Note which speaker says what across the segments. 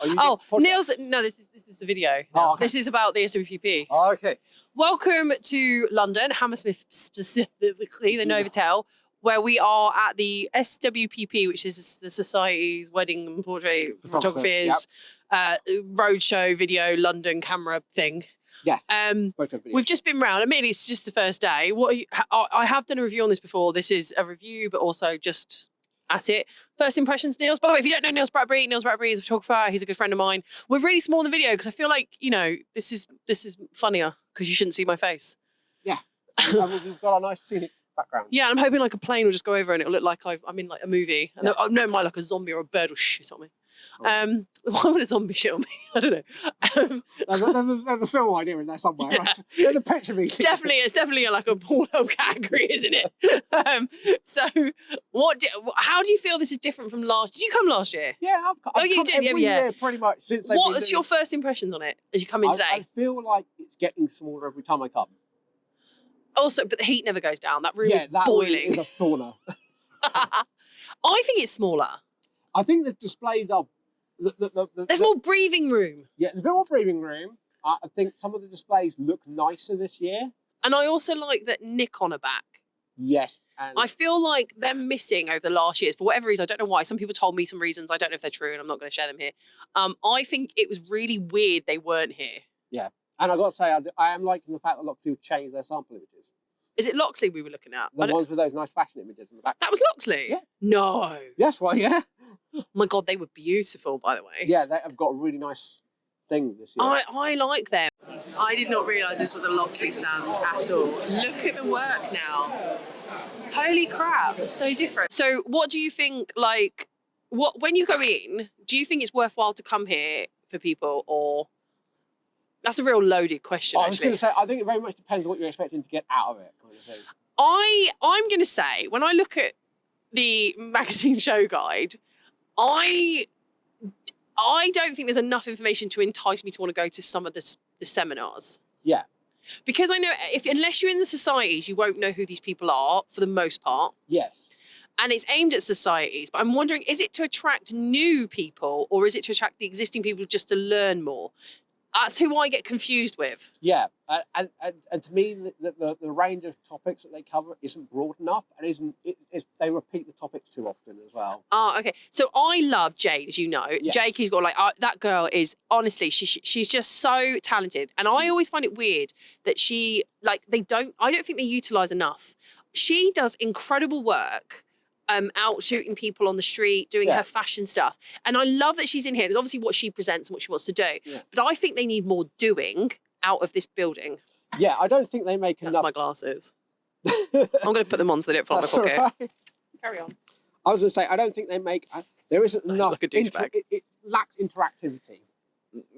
Speaker 1: Nils. No, this is the video.
Speaker 2: Oh, okay.
Speaker 1: This is about the SWPP.
Speaker 2: Oh, okay.
Speaker 1: Welcome to London, Hammersmith specifically, the Novotel, where we are at the SWPP, which is the Society's Wedding and Portrait Photographers roadshow video London camera thing.
Speaker 2: Yeah.
Speaker 1: We've just been round. I mean, it's just the first day. I have done a review on this before. This is a review, but also just at it. First impressions, Nils. By the way, if you don't know Nils Bratby is a photographer. He's a good friend of mine. We're really small in the video because I feel like, you know, this is funnier because you shouldn't see my face.
Speaker 2: Yeah. We've got a nice scenic background.
Speaker 1: Yeah, and I'm hoping like a plane will just go over and it'll look like I'm in like a movie. And no, it might like a zombie or a bird will shit on me.
Speaker 2: Oh.
Speaker 1: Why would a zombie shit on me? I don't know.
Speaker 2: There's a film idea in there somewhere. Yeah. Right? There's a picture of me.
Speaker 1: It's definitely like a porno category, isn't it? So, how do you feel this is different from last? Did you come last year?
Speaker 2: Yeah, I've
Speaker 1: you
Speaker 2: come
Speaker 1: did.
Speaker 2: every year pretty much since.
Speaker 1: What was your first impressions on it as you come in today?
Speaker 2: I feel like it's getting smaller every time I come.
Speaker 1: Also, but the heat never goes down. That room is boiling.
Speaker 2: Room is a sauna.
Speaker 1: I think it's smaller.
Speaker 2: I think the displays are...
Speaker 1: There's more breathing room.
Speaker 2: Yeah, there's a bit more breathing room. I think some of the displays look nicer this year.
Speaker 1: And I also like that Nikon are back.
Speaker 2: Yes. And
Speaker 1: I feel like they're missing over the last years. For whatever reason, I don't know why. Some people told me some reasons. I don't know if they're true, and I'm not going to share them here. I think it was really weird they weren't here.
Speaker 2: Yeah. And I've got to say, I am liking the fact that Loxley have changed their sample images.
Speaker 1: Is it Loxley we were looking at?
Speaker 2: The ones with those nice fashion images in the back.
Speaker 1: That was Loxley?
Speaker 2: Yeah.
Speaker 1: No.
Speaker 2: Yes, well, yeah.
Speaker 1: Oh my God, they were beautiful, by the way.
Speaker 2: Yeah, they have got a really nice thing this year.
Speaker 1: I like them. I did not realise this was a Loxley stand at all. Look at the work now. Holy crap, it's so different. So what do you think, like, when you go in, do you think it's worthwhile to come here for people, or... That's a real loaded question,
Speaker 2: I was going to say, I think it very much depends on what you're expecting to get out of it, kind of thing.
Speaker 1: I'm going to say, when I look at the magazine show guide, I don't think there's enough information to entice me to want to go to some of the seminars.
Speaker 2: Yeah. Because
Speaker 1: I know unless you're in the societies, you won't know who these people are for the most part.
Speaker 2: Yes.
Speaker 1: And it's aimed at societies, but I'm wondering, is it to attract new people or is it to attract the existing people just to learn more? That's who I get confused with.
Speaker 2: Yeah, and to me, the range of topics that they cover isn't broad enough, and they repeat the topics too often as well.
Speaker 1: Ah, okay. So I love Jade, as you know.
Speaker 2: Yes.
Speaker 1: Jade, he's got like that girl is honestly, she's just so talented, and I always find it weird that I don't think they utilize enough. She does incredible work. Out shooting people on the street, doing her fashion stuff. And I love that she's in here. It's obviously what she presents and what she wants to do. Yeah. But I think they need more doing out of this building.
Speaker 2: Yeah, I don't think they make enough.
Speaker 1: That's my glasses. I'm going to put them on so they don't fall out of my pocket. Right. Carry on.
Speaker 2: I was going to say, I don't think they make... there isn't enough...
Speaker 1: Like a douchebag.
Speaker 2: It lacks interactivity.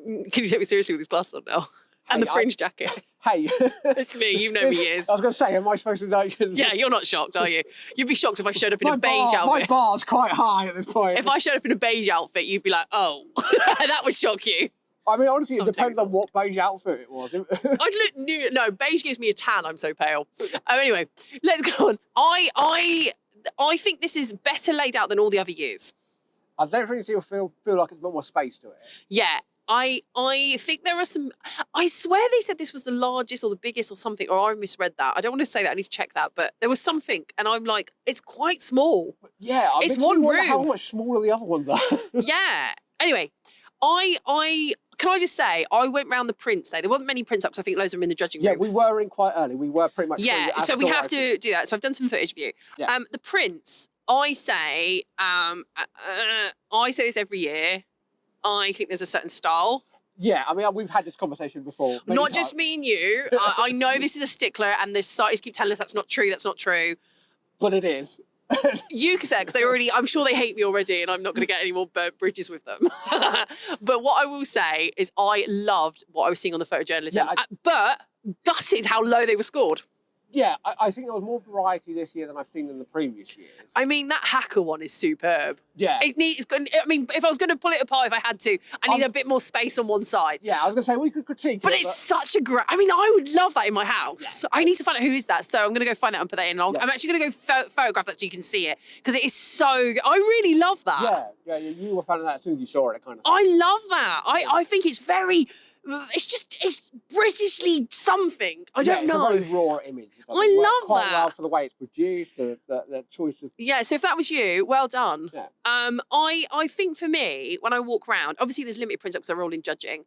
Speaker 1: Can you take me seriously with these glasses on now? And the fringe jacket.
Speaker 2: Hey.
Speaker 1: It's me, you've known me years.
Speaker 2: I was going to say, am I supposed to know?
Speaker 1: Yeah, you're not shocked, are you? You'd be shocked if I showed up in a beige outfit.
Speaker 2: My bar's quite high at this point.
Speaker 1: If I showed up in a beige outfit, you'd be like, oh, that would shock you.
Speaker 2: I mean, honestly, it depends on what beige outfit it was.
Speaker 1: I'd look no, beige gives me a tan, I'm so pale. Anyway, let's go on. I think this is better laid out than all the other years.
Speaker 2: I definitely feel like there's a bit more space to it.
Speaker 1: Yeah. I think there are some... I swear they said this was the largest or the biggest or something, or I misread that. I don't want to say that. I need to check that. But there was something, and I'm like, it's quite small.
Speaker 2: Yeah.
Speaker 1: It's one room.
Speaker 2: How much smaller the other ones are.
Speaker 1: Yeah. Anyway, can I just say, I went round the prints day. There wasn't many prints up, because I think loads of them in the judging room.
Speaker 2: Yeah, we were in quite early. We were pretty much...
Speaker 1: Yeah, so we have to do that. So I've done some footage of you. Yeah. The prints, I say this every year. I think there's a certain style.
Speaker 2: Yeah, I mean, we've had this conversation before.
Speaker 1: Not just me and you. I know this is a stickler, and the societies keep telling us that's not true, that's not true.
Speaker 2: But it is.
Speaker 1: You can say it, because I'm sure they hate me already, and I'm not going to get any more burnt bridges with them. But what I will say is I loved what I was seeing on the photojournalism, but gutted how low they were scored.
Speaker 2: Yeah, I think there was more variety this year than I've seen in the previous years.
Speaker 1: I mean, that hacker one is superb.
Speaker 2: Yeah.
Speaker 1: It's good. I mean, if I was going to pull it apart, if I had to, I need a bit more space on one side.
Speaker 2: Yeah, I was going to say, we could critique
Speaker 1: But
Speaker 2: it.
Speaker 1: it's such a great... I mean, I would love that in my house. Yeah. I need to find out who is that. So I'm going to go find that and put that in. I'm actually going to go photograph that so you can see it. Because it is so... I really love that.
Speaker 2: Yeah, you were a fan of that as soon as you saw it, kind of thing.
Speaker 1: I love that. I think it's very... It's Britishly something. I don't know.
Speaker 2: It's a very raw image.
Speaker 1: I love
Speaker 2: quite
Speaker 1: that.
Speaker 2: well for the way it's produced, the choice of...
Speaker 1: Yeah, so if that was you, well done.
Speaker 2: Yeah.
Speaker 1: I think for me, when I walk around, obviously there's limited prints up because they're all in judging.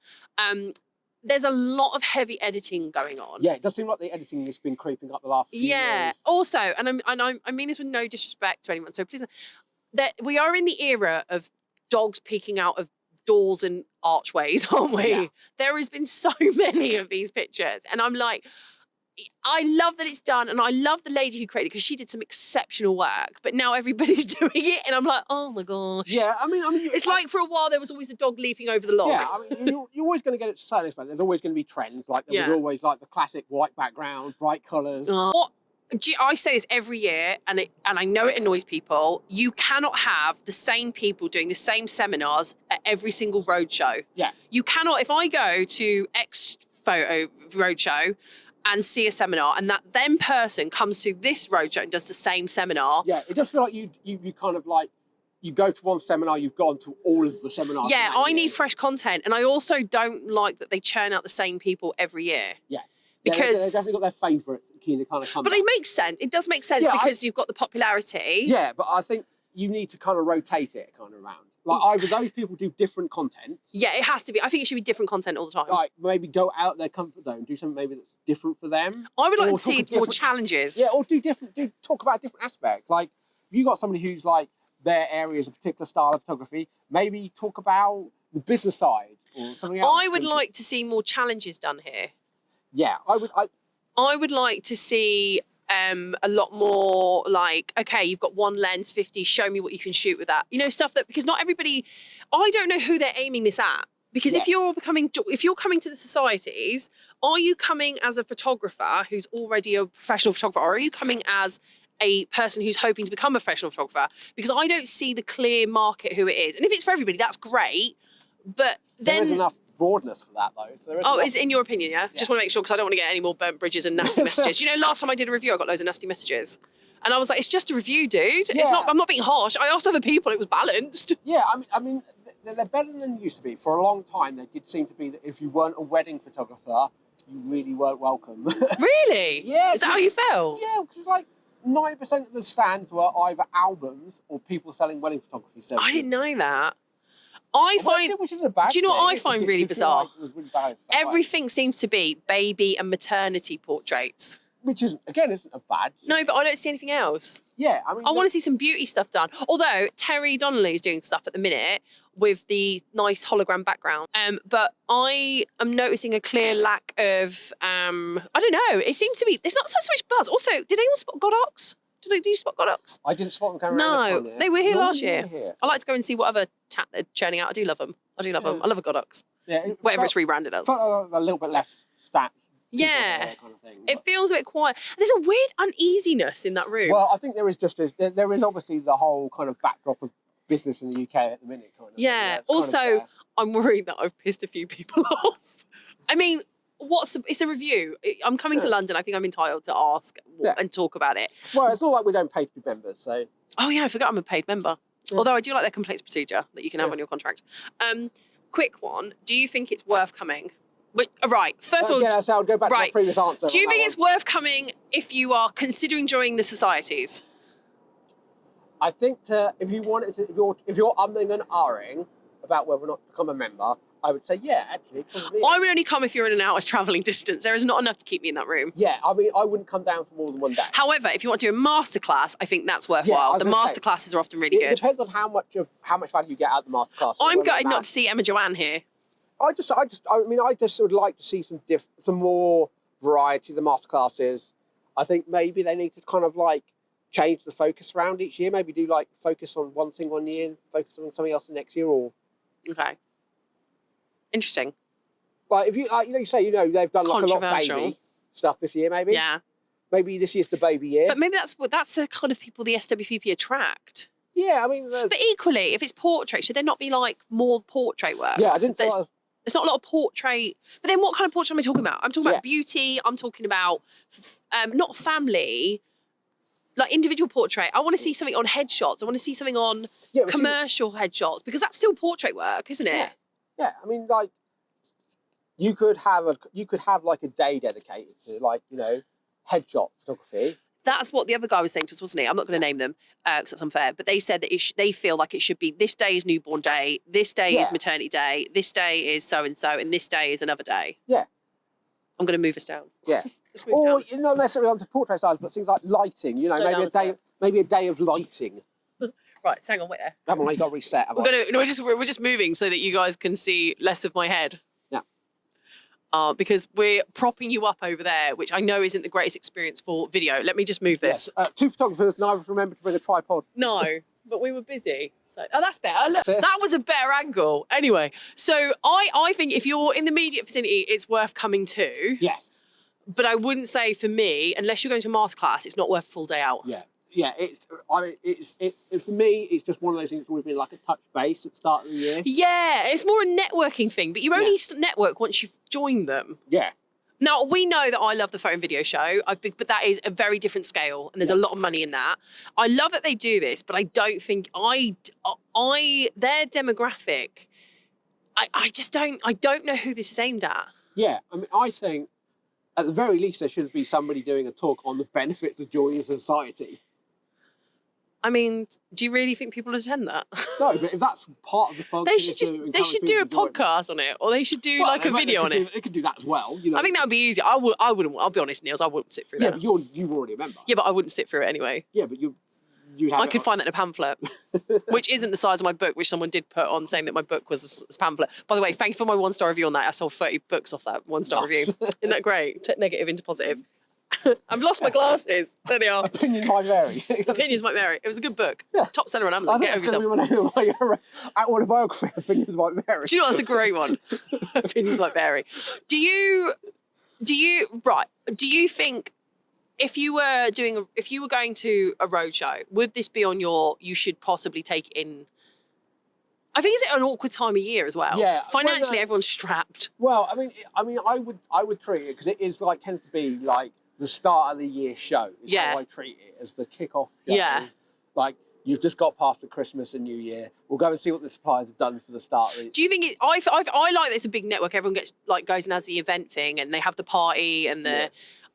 Speaker 1: There's a lot of heavy editing going on.
Speaker 2: Yeah, it does seem like the editing has been creeping up the last few years.
Speaker 1: Also, and I mean this with no disrespect to anyone, so please, that we are in the era of dogs peeking out of doors and archways, aren't we? Yeah. There has been so many of these pictures, and I'm like, I love that it's done, and I love the lady who created it because she did some exceptional work. But now everybody's doing it, and I'm like, oh my gosh.
Speaker 2: Yeah, I mean,
Speaker 1: it's like for a while there was always the dog leaping over the log.
Speaker 2: Yeah, I mean, you're always going to get it to a certain extent. There's always going to be trends, like there was always like the classic white background, bright colours.
Speaker 1: I say this every year, and I know it annoys people. You cannot have the same people doing the same seminars at every single roadshow.
Speaker 2: Yeah.
Speaker 1: You cannot. If I go to X photo roadshow and see a seminar, and that then person comes to this roadshow and does the same seminar.
Speaker 2: Yeah, it does feel like you kind of like, you go to one seminar, you've gone to all of the seminars.
Speaker 1: Yeah, I need fresh content, and I also don't like that they churn out the same people every year.
Speaker 2: Yeah.
Speaker 1: Because
Speaker 2: they've definitely got their favourites keen to kind of come
Speaker 1: But
Speaker 2: back.
Speaker 1: it makes sense. It does make sense because you've got the popularity.
Speaker 2: Yeah, but I think you need to kind of rotate it kind of around. Like either those people do different content.
Speaker 1: Yeah, it has to be. I think it should be different content all the time.
Speaker 2: Like maybe go out their comfort zone, do something maybe that's different for them.
Speaker 1: I would like to see more challenges.
Speaker 2: Yeah, or talk about different aspects. Like if you got somebody who's like their area is a particular style of photography, maybe talk about the business side or something else.
Speaker 1: I would like to see more challenges done here.
Speaker 2: Yeah,
Speaker 1: I would like to see a lot more like, okay, you've got one lens, 50, show me what you can shoot with that. You know, stuff that, because not everybody, I don't know who they're aiming this at. Because if you're coming to the societies, are you coming as a photographer who's already a professional photographer, or are you coming as a person who's hoping to become a professional photographer? Because I don't see the clear market who it is. And if it's for everybody, that's great. But then
Speaker 2: there's enough broadness for that though. So
Speaker 1: is in your opinion, yeah? Just want to make sure, because I don't want to get any more burnt bridges and nasty messages. You know, last time I did a review, I got loads of nasty messages. And I was like, it's just a review, dude. Yeah. I'm not being harsh. I asked other people, it was balanced.
Speaker 2: Yeah, I mean, they're better than used to be. For a long time, there did seem to be that if you weren't a wedding photographer, you really weren't welcome.
Speaker 1: Really?
Speaker 2: Yeah.
Speaker 1: Is that how you felt?
Speaker 2: Yeah, because like 90% of the stands were either albums or people selling wedding photography services.
Speaker 1: I didn't know that.
Speaker 2: Which is a bad
Speaker 1: do you know what I find really bizarre?
Speaker 2: Like really bad
Speaker 1: everything seems to be baby and maternity portraits.
Speaker 2: Which isn't a bad thing.
Speaker 1: No, but I don't see anything else.
Speaker 2: Yeah, I mean...
Speaker 1: I want to see some beauty stuff done. Although, Terry Donnelly's doing stuff at the minute with the nice hologram background. But I am noticing a clear lack of... I don't know. It seems to be... There's not so much buzz. Also, did anyone spot Godox? Did you spot Godox?
Speaker 2: I didn't spot them coming
Speaker 1: around this time, they were here last year. I like to go and see what other tat they're churning out. I do love them. I love a Godox.
Speaker 2: Yeah,
Speaker 1: whatever it's rebranded as.
Speaker 2: A little bit less stats.
Speaker 1: Yeah,
Speaker 2: kind of thing,
Speaker 1: it feels a bit quiet. There's a weird uneasiness in that room.
Speaker 2: Well, I think there is there is obviously the whole kind of backdrop of business in the UK at the minute. Kind of.
Speaker 1: Yeah. Also, I'm worried that I've pissed a few people off. I mean, it's a review. I'm coming to London. I think I'm entitled to ask and talk about it.
Speaker 2: Well, it's not like we don't pay to be members, so.
Speaker 1: Oh yeah, I forgot I'm a paid member. Yeah. Although I do like their complaints procedure that you can have on your contract. Quick one. Do you think it's worth coming? Right, first of all...
Speaker 2: Yeah, so I'll go back to my previous answer.
Speaker 1: Do you think it's worth coming if you are considering joining the societies?
Speaker 2: I think if you're umming and ahhing about whether or not to become a member, I would say, yeah, actually. Probably.
Speaker 1: I would only come if you're in an hour's travelling distance. There is not enough to keep me in that room.
Speaker 2: Yeah, I mean, I wouldn't come down for more than one day.
Speaker 1: However, if you want to do a masterclass, I think that's worthwhile.
Speaker 2: Yeah,
Speaker 1: the masterclasses are often really good.
Speaker 2: It depends on how much value you get out of the masterclass.
Speaker 1: I'm gutted not to see Emma Joanne here.
Speaker 2: I just would like to see some more variety of the masterclasses. I think maybe they need to kind of like change the focus around each year. Maybe do like focus on one thing one year and focus on something else the next year, or.
Speaker 1: Okay. Interesting.
Speaker 2: Like if you you say they've done like a lot of baby stuff this year, maybe.
Speaker 1: Yeah.
Speaker 2: maybe this year's the baby year.
Speaker 1: But maybe that's the kind of people the SWPP attract.
Speaker 2: Yeah, I mean...
Speaker 1: But equally, if it's portrait, should there not be like more portrait work?
Speaker 2: Yeah, I didn't feel...
Speaker 1: There's not a lot of portrait. But then what kind of portrait am I talking about? I'm talking about beauty. I'm talking about not family, like individual portrait. I want to see something on headshots. I want to see something on commercial headshots, because that's still portrait work, isn't it?
Speaker 2: Yeah. I mean, like, you could have like a day dedicated to, like, you know, headshot photography.
Speaker 1: That's what the other guy was saying to us, wasn't he? I'm not going to name them because that's unfair. But they said that they feel like it should be, this day is newborn day, this day is maternity day, this day is so-and-so, and this day is another day.
Speaker 2: Yeah.
Speaker 1: I'm going to move us down.
Speaker 2: Yeah.
Speaker 1: Let's move
Speaker 2: or,
Speaker 1: down.
Speaker 2: you know, not necessarily onto portrait styles, but things like lighting. You know, maybe a day of lighting.
Speaker 1: Right, hang on, wait there.
Speaker 2: Come on, I got to reset.
Speaker 1: We're just moving so that you guys can see less of my head. Because we're propping you up over there, which I know isn't the greatest experience for video. Let me just move this.
Speaker 2: Yes. Two photographers, neither remembered to bring a tripod.
Speaker 1: No, but we were busy. So, that's better. Look, that was a better angle. Anyway, so I think if you're in the immediate vicinity, it's worth coming to.
Speaker 2: Yes.
Speaker 1: But I wouldn't say for me, unless you're going to a masterclass, it's not worth a full day out.
Speaker 2: Yeah. Yeah, for me, it's just one of those things that's always been like a touch base at the start of the year.
Speaker 1: Yeah, it's more a networking thing, but you only network once you've joined them.
Speaker 2: Yeah.
Speaker 1: Now, we know that I love the phone video show, but that is a very different scale, and there's a lot of money in that. I love that they do this, but I don't think their demographic, I don't know who this is aimed at.
Speaker 2: Yeah, I mean, I think at the very least there should be somebody doing a talk on the benefits of joining society.
Speaker 1: I mean, do you really think people would attend that?
Speaker 2: No, but if that's part of the fun,
Speaker 1: they should do a podcast on it, or they should do like a video on it.
Speaker 2: They could do that as well. You know,
Speaker 1: I think that would be easy. I wouldn't. I'll be honest, Niels. I wouldn't sit through that.
Speaker 2: Yeah, but you already remember.
Speaker 1: Yeah, but I wouldn't sit through it anyway.
Speaker 2: Yeah, but
Speaker 1: I could find that in a pamphlet, which isn't the size of my book, which someone did put on saying that my book was a pamphlet. By the way, thank you for my 1-star review on that. I sold 30 books off that 1-star review. Isn't that great? Negative into positive. I've lost my glasses. There they are.
Speaker 2: Opinions might vary.
Speaker 1: Opinions might vary. It was a good book.
Speaker 2: Yeah.
Speaker 1: Top seller on Amazon. Get over yourself.
Speaker 2: My autobiography. Opinions might vary.
Speaker 1: Do you know that's a great one? Opinions might vary. Do you think if you were going to a roadshow, would this be on your, you should possibly take it in? I think it's an awkward time of year as well.
Speaker 2: Yeah.
Speaker 1: Financially, everyone's strapped.
Speaker 2: Well, I mean, I would treat it, because it is like, tends to be like the start of the year show. Is how I treat it, as the kickoff show.
Speaker 1: Yeah.
Speaker 2: Like, you've just got past the Christmas and New Year. We'll go and see what the suppliers have done for the start of it.
Speaker 1: Do you think I like that it's a big network. Everyone goes and has the event thing, and they have the party and the.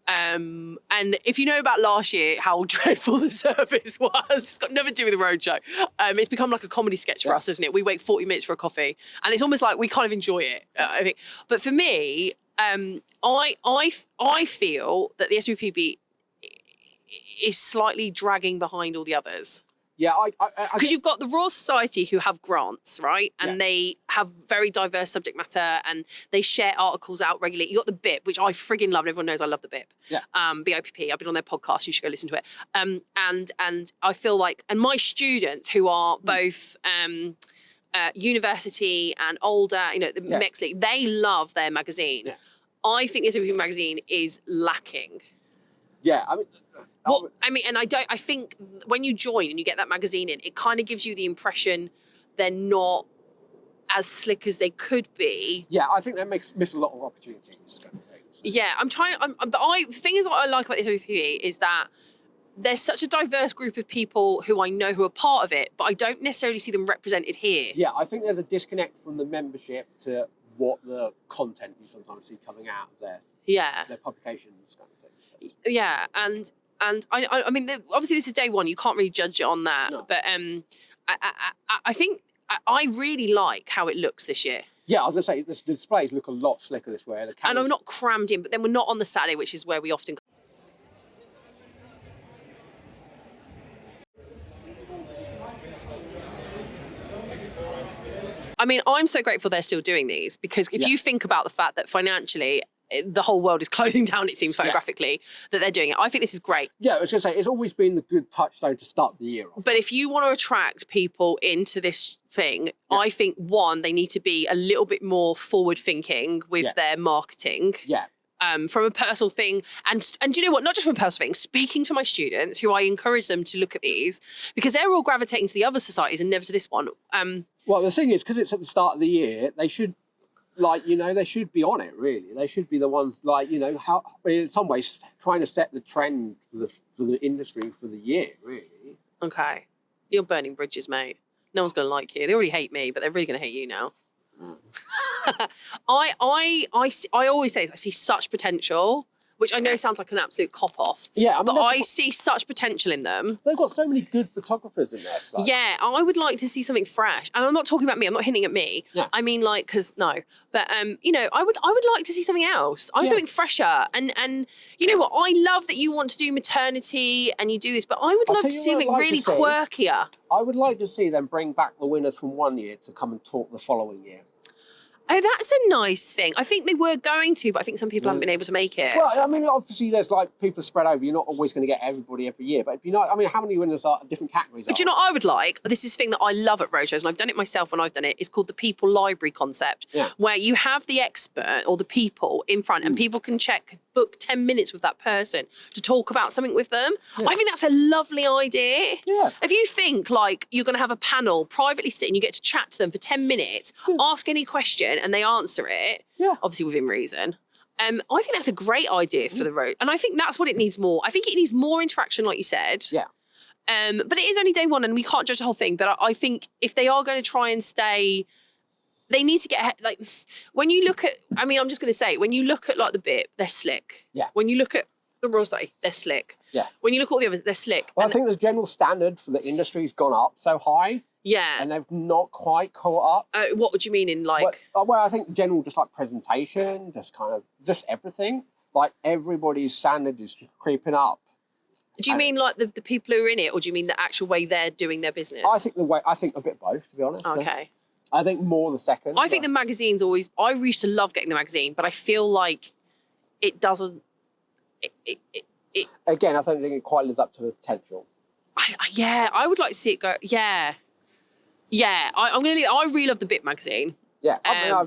Speaker 1: And if you know about last year, how dreadful the service was, it's got nothing to do with the roadshow. It's become like a comedy sketch for us, isn't it? We wait 40 minutes for a coffee, and it's almost like we kind of enjoy it. I think, but for me, I feel that the SWPP is slightly dragging behind all the others.
Speaker 2: Yeah,
Speaker 1: because you've got the Royal Society who have grants, right? And they have very diverse subject matter, and they share articles out regularly. You got the BIP, which I frigging love. Everyone knows I love the BIP.
Speaker 2: Yeah.
Speaker 1: BOPP. I've been on their podcast. You should go listen to it. And I feel like, and my students who are both university and older, you know, the mixed league, they love their magazine.
Speaker 2: Yeah.
Speaker 1: I think the SWPP magazine is lacking.
Speaker 2: Yeah, I mean.
Speaker 1: Well, I mean, and I think when you join and you get that magazine in, it kind of gives you the impression they're not as slick as they could be.
Speaker 2: Yeah, I think they miss a lot of opportunities. Kind of things.
Speaker 1: Yeah, the thing is, what I like about the SWPP is that there's such a diverse group of people who I know who are part of it, but I don't necessarily see them represented here.
Speaker 2: Yeah, I think there's a disconnect from the membership to what the content you sometimes see coming out of their publications kind of thing. So.
Speaker 1: Yeah, and I mean, obviously this is day one. You can't really judge it on that.
Speaker 2: No.
Speaker 1: But I think I really like how it looks this year.
Speaker 2: Yeah, I was going to say, the displays look a lot slicker this way.
Speaker 1: And I'm not crammed in, but then we're not on the Saturday, which is where we often... I mean, I'm so grateful they're still doing these, because if you think about the fact that financially the whole world is closing down, it seems photographically, that they're doing it. I think this is great.
Speaker 2: Yeah, I was going to say, it's always been the good touchstone to start the year off.
Speaker 1: But if you want to attract people into this thing, I think, one, they need to be a little bit more forward thinking with their marketing.
Speaker 2: Yeah.
Speaker 1: from a personal thing. And do you know what? Not just from a personal thing, speaking to my students who I encourage them to look at these because they're all gravitating to the other societies and never to this one.
Speaker 2: Well, the thing is, because it's at the start of the year, they should, like, you know, they should be on it, really. They should be the ones, like, you know, how in some ways trying to set the trend for the industry for the year, really.
Speaker 1: Okay. You're burning bridges, mate. No one's going to like you. They already hate me, but they're really going to hate you now. I always say this, I see such potential, which I know sounds like an absolute cop-off.
Speaker 2: Yeah, I mean,
Speaker 1: but I see such potential in them.
Speaker 2: They've got so many good photographers in there. So.
Speaker 1: Yeah, I would like to see something fresh. And I'm not talking about me, I'm not hinting at me.
Speaker 2: Yeah.
Speaker 1: I mean, like, because no. But, you know, I would like to see something else. I want something fresher. And you know what? I love that you want to do maternity and you do this, but I would love to see something really quirkier.
Speaker 2: I would like to see them bring back the winners from one year to come and talk the following year.
Speaker 1: Oh, that's a nice thing. I think they were going to, but I think some people haven't been able to make it.
Speaker 2: Well, I mean, obviously, there's like people spread over. You're not always going to get everybody every year. But if you know, I mean, how many winners are different categories?
Speaker 1: But do you know what I would like? This is a thing that I love at roadshows, and I've done it myself when I've done it. It's called the people library concept, where you have the expert or the people in front, and people can book 10 minutes with that person to talk about something with them. I think that's a lovely idea.
Speaker 2: Yeah.
Speaker 1: If you think like you're going to have a panel privately sit and you get to chat to them for 10 minutes, ask any question, and they answer it. Obviously within reason. I think that's a great idea for the road. And I think that's what it needs more. I think it needs more interaction, like you said.
Speaker 2: Yeah.
Speaker 1: But it is only day one and we can't judge the whole thing. But I think if they are going to try and stay, they need to get, like, when you look at, I mean, I'm just going to say, when you look at like the bit, they're slick.
Speaker 2: Yeah.
Speaker 1: When you look at the rosé, they're slick.
Speaker 2: Yeah.
Speaker 1: When you look at all the others, they're slick.
Speaker 2: Well, I think the general standard for the industry has gone up so high.
Speaker 1: Yeah.
Speaker 2: And they've not quite caught up.
Speaker 1: What would you mean in like?
Speaker 2: Well, I think general, just like presentation, just everything. Like everybody's standard is creeping up.
Speaker 1: Do you mean like the people who are in it, or do you mean the actual way they're doing their business?
Speaker 2: I think a bit both, to be honest.
Speaker 1: Okay.
Speaker 2: I think more the second.
Speaker 1: I think the magazine's always, I used to love getting the magazine, but I feel like it doesn't,
Speaker 2: Again, I don't think it quite lives up to the potential.
Speaker 1: I would like to see it go, yeah. I'm going to, I really love the Bit magazine.
Speaker 2: Yeah, I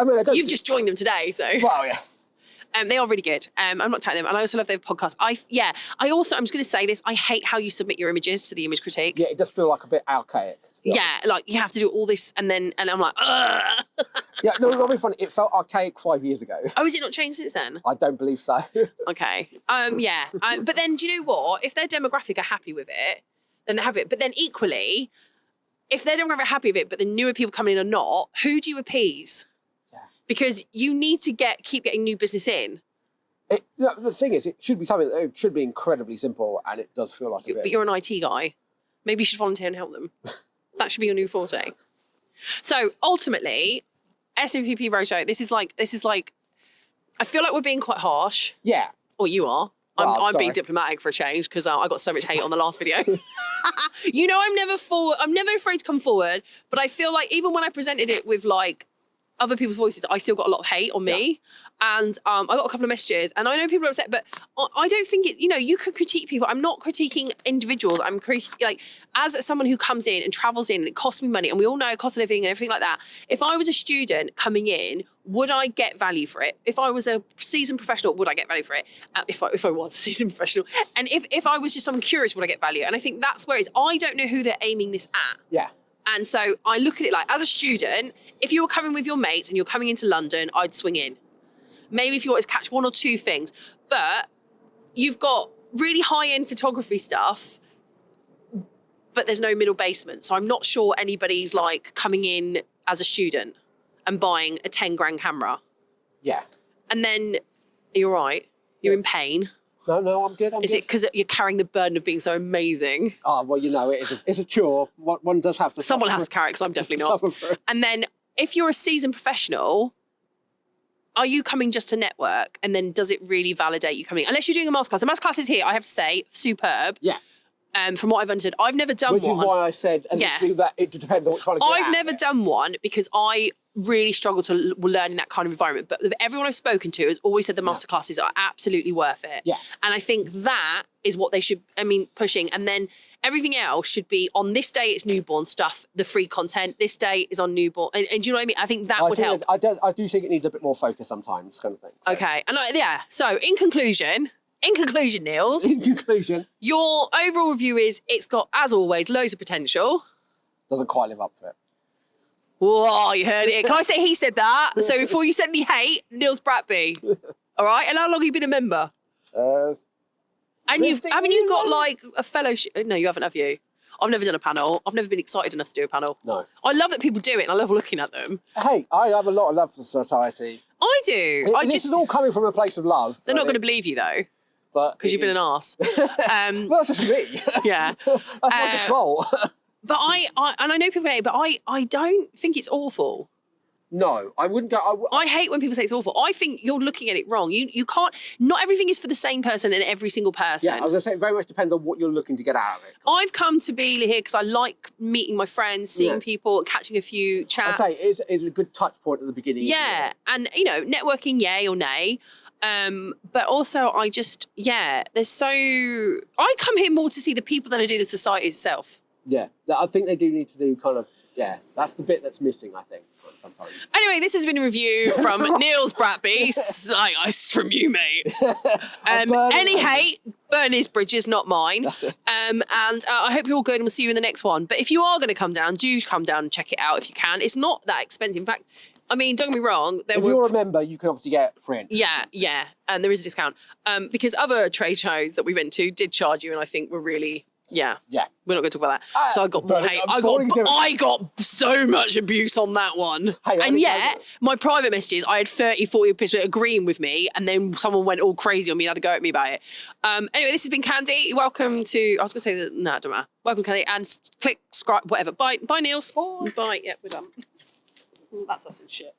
Speaker 2: mean, I don't.
Speaker 1: You've just joined them today, so.
Speaker 2: Well, yeah.
Speaker 1: They are really good. I'm not telling them. And I also love their podcast. I'm just going to say this. I hate how you submit your images to the image critique.
Speaker 2: Yeah, it does feel like a bit archaic.
Speaker 1: Yeah, like you have to do all this and I'm like, ugh.
Speaker 2: Yeah, no, it'll be funny. It felt archaic 5 years ago.
Speaker 1: Oh, has it not changed since then?
Speaker 2: I don't believe so.
Speaker 1: Okay. Yeah. But then do you know what? If their demographic are happy with it, then they have it. But then equally, if their demographic are happy with it, but the newer people coming in are not, who do you appease? Yeah. Because you need to keep getting new business in.
Speaker 2: The thing is, it should be something that should be incredibly simple, and it does feel like a bit.
Speaker 1: But you're an IT guy. Maybe you should volunteer and help them. That should be your new forte. So ultimately, SWPP Roadshow, this is like, I feel like we're being quite harsh.
Speaker 2: Yeah.
Speaker 1: Or you are. I'm being diplomatic for a change because I got so much hate on the last video. You know, I'm never afraid to come forward, but I feel like even when I presented it with like other people's voices, I still got a lot of hate on me. And I got a couple of messages and I know people are upset, but I don't think it, you know, you can critique people. I'm not critiquing individuals. I'm like, as someone who comes in and travels in and it costs me money and we all know cost of living and everything like that. If I was a student coming in, would I get value for it? If I was a seasoned professional, would I get value for it? If I was a seasoned professional. And if I was just someone curious, would I get value? And I think that's where it is. I don't know who they're aiming this at.
Speaker 2: Yeah.
Speaker 1: And so I look at it like, as a student, if you were coming with your mates and you're coming into London, I'd swing in. Maybe if you wanted to catch one or two things. But you've got really high-end photography stuff, but there's no middle basement. So I'm not sure anybody's like coming in as a student and buying a 10 grand camera.
Speaker 2: Yeah. And
Speaker 1: then you're right. You're in pain.
Speaker 2: No, I'm good.
Speaker 1: Is it because you're carrying the burden of being so amazing?
Speaker 2: Oh, well, you know, it's a chore. One does have to.
Speaker 1: Someone has to carry it, because I'm definitely not. And then if you're a seasoned professional, are you coming just to network? And then does it really validate you coming? Unless you're doing a masterclass. The masterclass is here, I have to say, superb.
Speaker 2: Yeah.
Speaker 1: from what I've understood. I've never done
Speaker 2: Which
Speaker 1: one.
Speaker 2: is why I said, and
Speaker 1: Yeah.
Speaker 2: do that, it depends on what you're trying to get
Speaker 1: I've
Speaker 2: at
Speaker 1: never
Speaker 2: of it.
Speaker 1: done one because I really struggle to learn in that kind of environment. But everyone I've spoken to has always said the masterclasses are absolutely worth it.
Speaker 2: Yeah.
Speaker 1: And I think that is what they should, pushing. And then everything else should be on this day, it's newborn stuff, the free content. This day is on newborn. And do you know what I mean? I think that would help.
Speaker 2: I do think it needs a bit more focus sometimes, kind of thing. So.
Speaker 1: Okay. And so in conclusion, Nils,
Speaker 2: In conclusion,
Speaker 1: your overall review is it's got, as always, loads of potential.
Speaker 2: doesn't quite live up to it.
Speaker 1: Whoa, you heard it. Can I say he said that? So before you said any hate, Nils Bratby. All right. And how long have you been a member? And haven't you got like a fellowship? No, you haven't, have you? I've never done a panel. I've never been excited enough to do a panel.
Speaker 2: No.
Speaker 1: I love that people do it and I love looking at them.
Speaker 2: Hey, I have a lot of love for society.
Speaker 1: I do.
Speaker 2: This is all coming from a place of love.
Speaker 1: They're not going to believe you though, because you've been an arse.
Speaker 2: Well, that's just me.
Speaker 1: Yeah.
Speaker 2: That's my control.
Speaker 1: But and I know people hate it, but I don't think it's awful.
Speaker 2: No, I wouldn't go.
Speaker 1: I hate when people say it's awful. I think you're looking at it wrong. You can't. Not everything is for the same person and every single person.
Speaker 2: Yeah, I was going to say it very much depends on what you're looking to get out of it.
Speaker 1: I've come to be here because I like meeting my friends, seeing people, catching a few chats.
Speaker 2: I'd say it's a good touch point at the beginning.
Speaker 1: Yeah, and networking, yay or nay. But also I just, there's so, I come here more to see the people than I do the society itself.
Speaker 2: Yeah, I think they do need to do kind of, that's the bit that's missing, I think, sometimes.
Speaker 1: Anyway, this has been a review from Nils Bratby. Slight ice from you, mate. Any hate, burn his bridges, not mine. And I hope you're all good and we'll see you in the next one. But if you are going to come down, do come down and check it out if you can. It's not that expensive. In fact, don't get me wrong.
Speaker 2: If you're a member, you can obviously get free entry.
Speaker 1: Yeah. And there is a discount. Because other trade shows that we went to did charge you and I think were really... Yeah. We're not going to talk about that. So I got more hate. I got so much abuse on that one. And yet, my private messages, I had 30, 40 people agreeing with me, and then someone went all crazy on me and had a go at me about it. Anyway, this has been Khandie. Welcome to, I was going to say that, no, it don't matter. Welcome, Khandie, and click, subscribe, whatever. Bye, Nils. Bye. Yeah, we're done. That's us and shit.